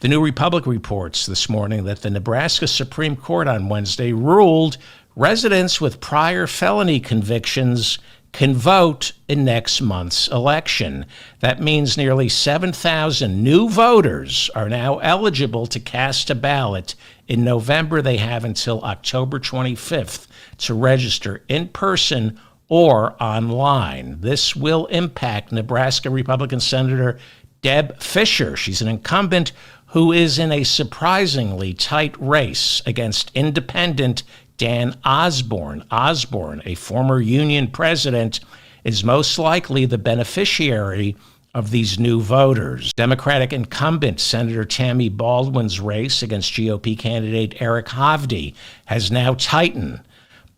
The New Republic reports this morning that the Nebraska Supreme Court on Wednesday ruled residents with prior felony convictions can vote in next month's election. That means nearly 7,000 new voters are now eligible to cast a ballot. In November, they have until October 25th to register in person or online. This will impact Nebraska Republican Senator Deb Fischer. She's an incumbent who is in a surprisingly tight race against independent Dan Osborne. Osborne, a former union president, is most likely the beneficiary of these new voters. Democratic incumbent Senator Tammy Baldwin's race against GOP candidate Eric Hovde has now tightened.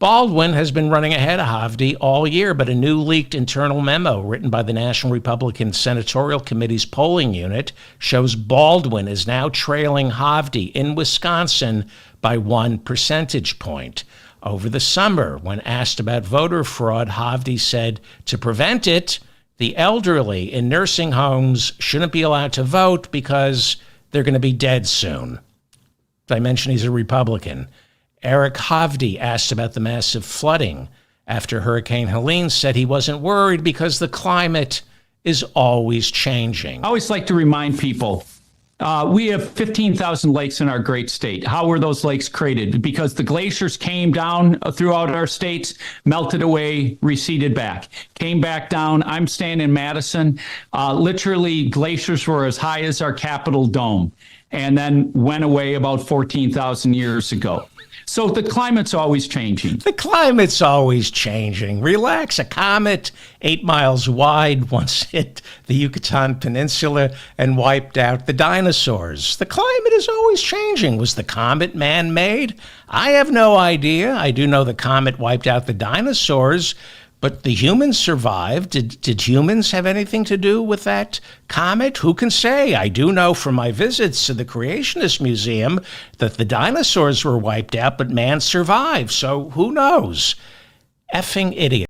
Baldwin has been running ahead of Hovde all year, but a new leaked internal memo written by the National Republican Senatorial Committee's polling unit shows Baldwin is now trailing Hovde in Wisconsin by 1 percentage point. Over the summer, when asked about voter fraud, Hovde said to prevent it, the elderly in nursing homes shouldn't be allowed to vote because they're going to be dead soon. Did I mention he's a Republican? Eric Hovde asked about the massive flooding after Hurricane Helene, said he wasn't worried because the climate is always changing. I always like to remind people, we have 15,000 lakes in our great state. How were those lakes created? Because the glaciers came down throughout our states, melted away, receded back, came back down. I'm staying in Madison. Literally, glaciers were as high as our Capitol dome and then went away about 14,000 years ago. So the climate's always changing. The climate's always changing. Relax. A comet 8 miles wide once hit the Yucatan Peninsula and wiped out the dinosaurs. The climate is always changing. Was the comet man-made? I have no idea. I do know the comet wiped out the dinosaurs, but the humans survived. Did humans have anything to do with that comet? Who can say? I do know from my visits to the Creationist Museum that the dinosaurs were wiped out, but man survived. So who knows? Effing idiot.